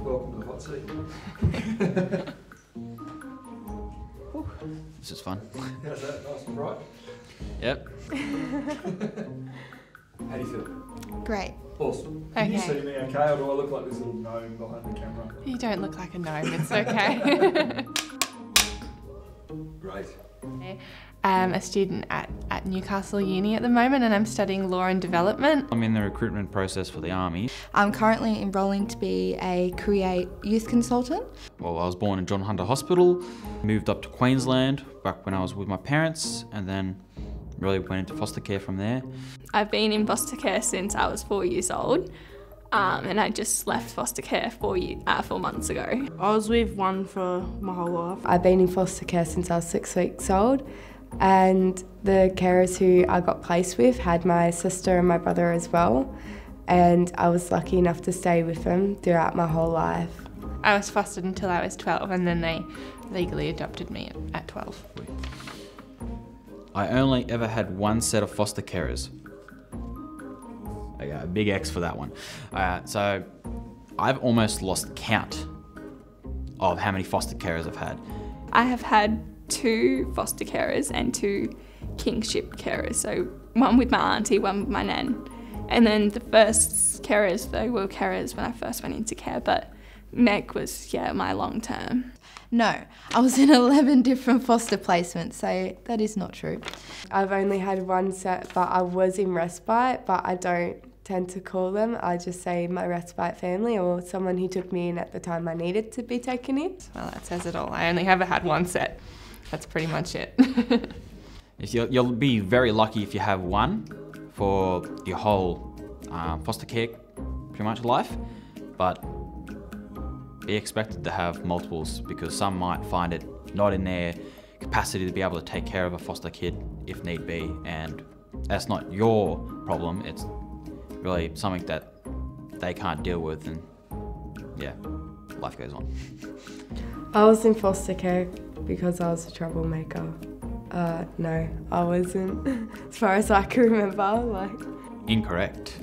Welcome to the hot seat. This is fun. How's that? Nice and bright? Yep. How do you feel? Great. Awesome. Can you Okay. see me okay, or do I look like this little gnome behind the camera? You don't look like a gnome, it's okay. Great. I'm a student at Newcastle Uni at the moment and I'm studying law and development. I'm in the recruitment process for the army. I'm currently enrolling to be a Create youth consultant. Well, I was born in John Hunter Hospital, moved up to Queensland back when I was with my parents, and then really went into foster care from there. I've been in foster care since I was 4 years old, and I just left foster care 4 months ago. I was with one for my whole life. I've been in foster care since I was 6 weeks old, and the carers who I got placed with had my sister and my brother as well, and I was lucky enough to stay with them throughout my whole life. I was fostered until I was 12 and then they legally adopted me at 12. I only ever had one set of foster carers. I got a big X for that one. So I've almost lost count of how many foster carers I've had. I have had 2 foster carers and 2 kingship carers, so one with my auntie, one with my nan. And then the first carers, they were carers when I first went into care, but Meg was, my long term. No, I was in 11 different foster placements, so that is not true. I've only had one set, but I was in respite, but I don't tend to call them. I just say my respite family or someone who took me in at the time I needed to be taken in. Well, that says it all. I only ever had one set. That's pretty much it. You'll be very lucky if you have one for your whole foster care, pretty much life, but be expected to have multiples because some might find it not in their capacity to be able to take care of a foster kid if need be, and that's not your problem, it's really something that they can't deal with, and life goes on. I was in foster care because I was a troublemaker. No, I wasn't, as far as I can remember. Incorrect.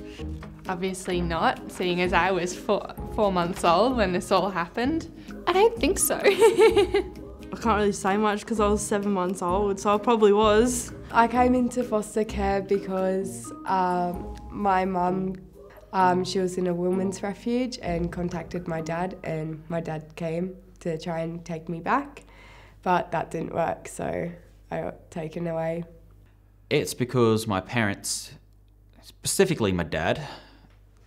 Obviously not, seeing as I was 4 months old when this all happened. I don't think so. I can't really say much because I was 7 months old, so I probably was. I came into foster care because my mum, she was in a women's refuge and contacted my dad, and my dad came to try and take me back, but that didn't work, so I got taken away. It's because my parents, specifically my dad,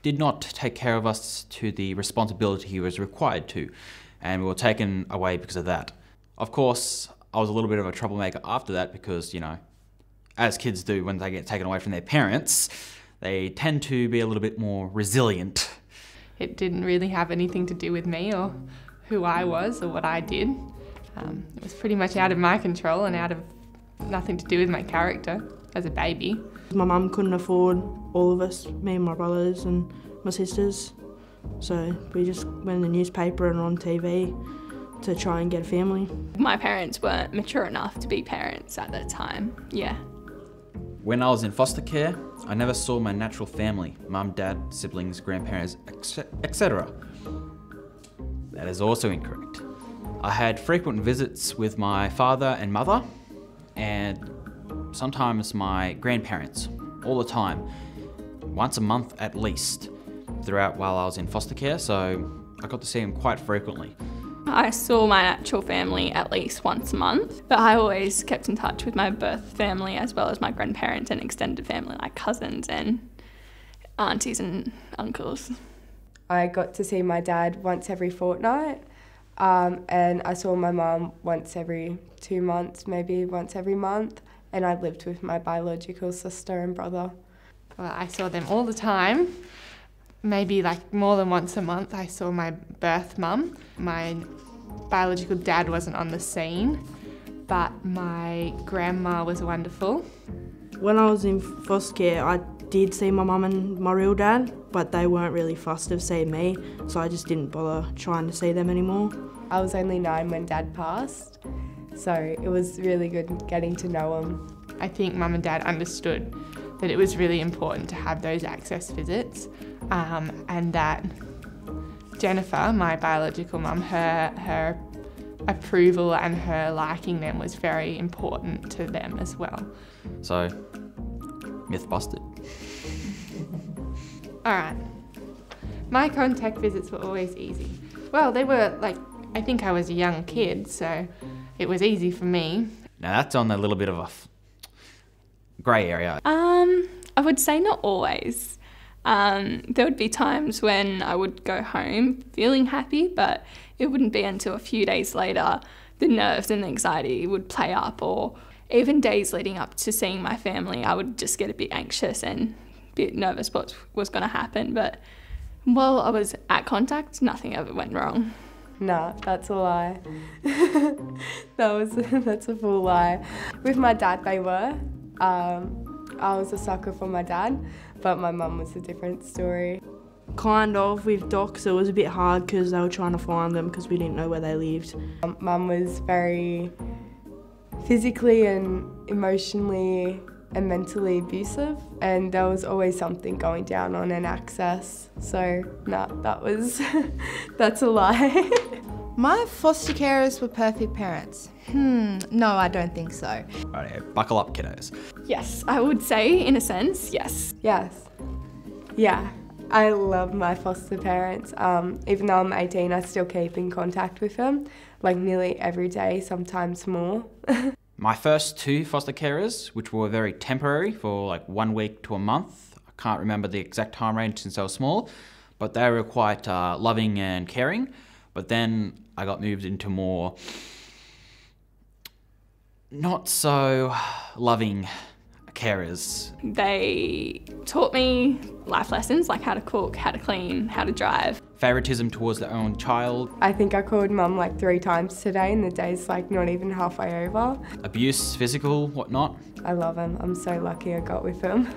did not take care of us to the responsibility he was required to, and we were taken away because of that. Of course, I was a little bit of a troublemaker after that because, as kids do when they get taken away from their parents, they tend to be a little bit more resilient. It didn't really have anything to do with me or who I was or what I did. It was pretty much out of my control and out of nothing to do with my character as a baby. My mum couldn't afford all of us, me and my brothers and my sisters, so we just went in the newspaper and on TV to try and get a family. My parents weren't mature enough to be parents at that time, When I was in foster care, I never saw my natural family, mum, dad, siblings, grandparents, etc. That is also incorrect. I had frequent visits with my father and mother, and sometimes my grandparents, all the time, once a month at least, throughout while I was in foster care, so I got to see them quite frequently. I saw my actual family at least once a month, but I always kept in touch with my birth family as well as my grandparents and extended family like cousins and aunties and uncles. I got to see my dad once every fortnight, and I saw my mum once every 2 months, maybe once every month, and I lived with my biological sister and brother. Well, I saw them all the time. Maybe more than once a month I saw my birth mum. My biological dad wasn't on the scene, but my grandma was wonderful. When I was in foster care, I did see my mum and my real dad, but they weren't really fussed of seeing me, so I just didn't bother trying to see them anymore. I was only 9 when Dad passed, so it was really good getting to know him. I think Mum and Dad understood that it was really important to have those access visits, and that Jennifer, my biological mum, her approval and her liking them was very important to them as well. So, myth busted. Alright. My contact visits were always easy. Well, they were like, I think I was a young kid, so it was easy for me. Now that's on a little bit of a grey area. I would say not always. There would be times when I would go home feeling happy, but it wouldn't be until a few days later the nerves and the anxiety would play up, or even days leading up to seeing my family, I would just get a bit anxious and a bit nervous what was going to happen. But while I was at contact, nothing ever went wrong. Nah, that's a lie. That's a full lie. With my dad, they were. I was a sucker for my dad, but my mum was a different story. Kind of. With docs, it was a bit hard because they were trying to find them because we didn't know where they lived. Mum was very physically and emotionally and mentally abusive, and there was always something going down on an access. So, nah, that's a lie. My foster carers were perfect parents. No, I don't think so. Right, buckle up, kiddos. Yes, I would say, in a sense, yes. Yes. Yeah. I love my foster parents. Even though I'm 18, I still keep in contact with them, like nearly every day, sometimes more. My first two foster carers, which were very temporary for like 1 week to a month. I can't remember the exact time range since I was small, but they were quite loving and caring. But then I got moved into more not so loving carers. They taught me life lessons like how to cook, how to clean, how to drive. Favoritism towards their own child. I think I called Mum like 3 times today and the day's like not even halfway over. Abuse, physical, whatnot. I love him. I'm so lucky I got with him.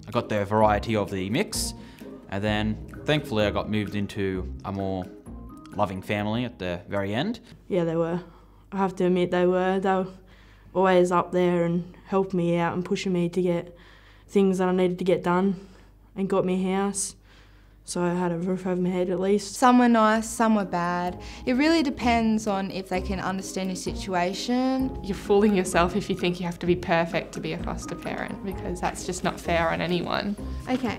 I got the variety of the mix, and then thankfully I got moved into a more loving family at the very end. Yeah, they were. I have to admit they were. They were always up there and helped me out and pushing me to get things that I needed to get done, and got me a house. So I had a roof over my head at least. Some were nice, some were bad. It really depends on if they can understand your situation. You're fooling yourself if you think you have to be perfect to be a foster parent, because that's just not fair on anyone. Okay.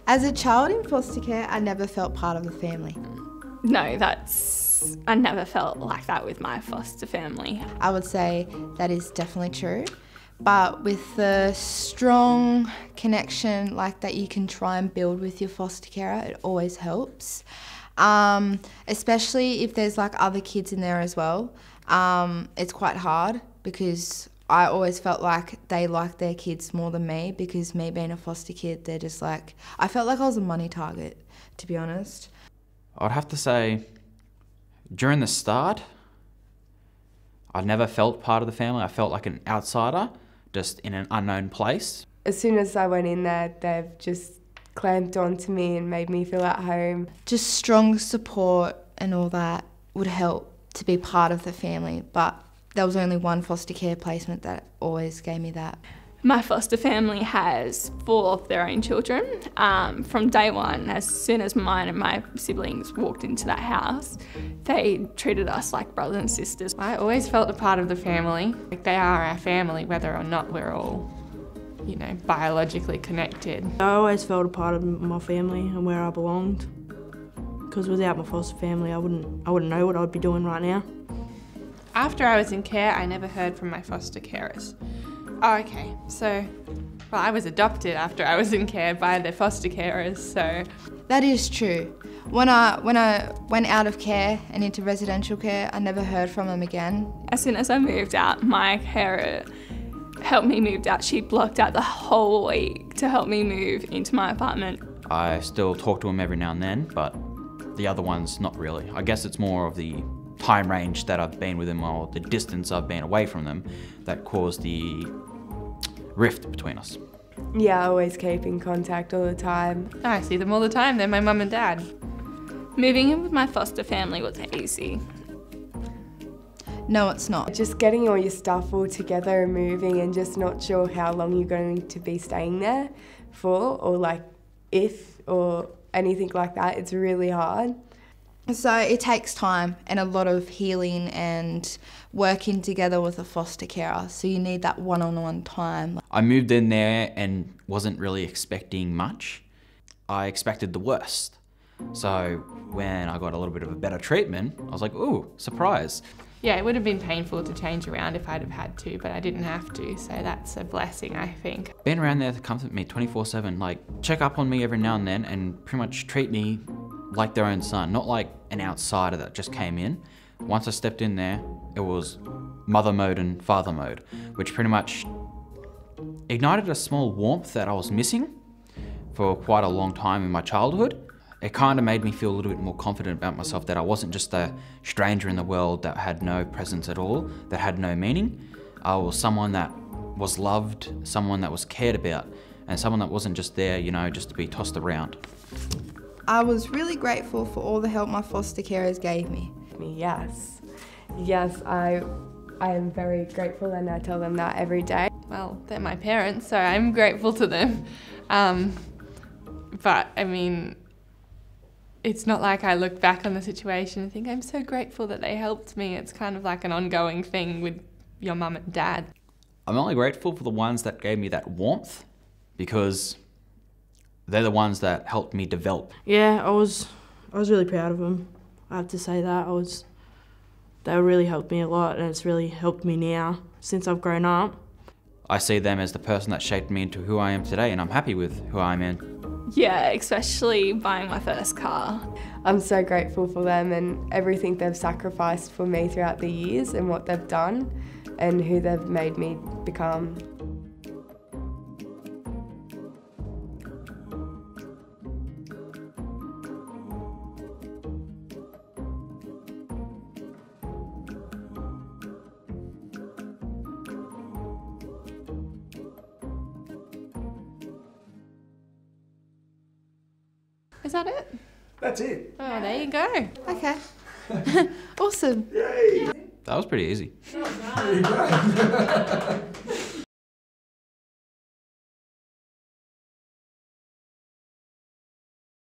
As a child in foster care, I never felt part of the family. No, I never felt like that with my foster family. I would say that is definitely true. But with the strong connection like that you can try and build with your foster carer, it always helps. Especially if there's like other kids in there as well. It's quite hard because I always felt like they liked their kids more than me, because me being a foster kid, they're just like, I felt like I was a money target, to be honest. I'd have to say, during the start, I never felt part of the family. I felt like an outsider, just in an unknown place. As soon as I went in there, they've just clamped onto me and made me feel at home. Just strong support and all that would help to be part of the family, but there was only one foster care placement that always gave me that. My foster family has 4 of their own children. From day one, as soon as mine and my siblings walked into that house, they treated us like brothers and sisters. I always felt a part of the family. Like, they are our family, whether or not we're all, biologically connected. I always felt a part of my family and where I belonged, because without my foster family I wouldn't know what I'd be doing right now. After I was in care, I never heard from my foster carers. Oh, okay. So, I was adopted after I was in care by the foster carers, so... That is true. When I went out of care and into residential care, I never heard from them again. As soon as I moved out, my carer helped me move out. She blocked out the whole week to help me move into my apartment. I still talk to them every now and then, but the other ones, not really. I guess it's more of the time range that I've been with them, or the distance I've been away from them, that caused the rift between us. Yeah, I always keep in contact all the time. I see them all the time. They're my mum and dad. Moving in with my foster family was easy. No, it's not. Just getting all your stuff all together and moving, and just not sure how long you're going to be staying there for, or like if or anything like that. It's really hard. So it takes time and a lot of healing and working together with a foster carer. So you need that one-on-one time. I moved in there and wasn't really expecting much. I expected the worst. So when I got a little bit of a better treatment, I was like, ooh, surprise. Yeah, it would have been painful to change around if I'd have had to, but I didn't have to, so that's a blessing, I think. Being around there to comfort me 24/7, like check up on me every now and then and pretty much treat me like their own son, not like an outsider that just came in. Once I stepped in there, it was mother mode and father mode, which pretty much ignited a small warmth that I was missing for quite a long time in my childhood. It kind of made me feel a little bit more confident about myself, that I wasn't just a stranger in the world that had no presence at all, that had no meaning. I was someone that was loved, someone that was cared about, and someone that wasn't just there, you know, just to be tossed around. I was really grateful for all the help my foster carers gave me. Yes. Yes, I am very grateful, and I tell them that every day. Well, they're my parents, so I'm grateful to them. But, I mean, it's not like I look back on the situation and think, I'm so grateful that they helped me. It's kind of like an ongoing thing with your mum and dad. I'm only grateful for the ones that gave me that warmth, because they're the ones that helped me develop. Yeah, I was really proud of them. I have to say that. They really helped me a lot, and it's really helped me now since I've grown up. I see them as the person that shaped me into who I am today, and I'm happy with who I'm in. Yeah, especially buying my first car. I'm so grateful for them and everything they've sacrificed for me throughout the years and what they've done and who they've made me become. Is that it? That's it. Oh, there you go. Okay. Awesome. That was pretty easy. There you go.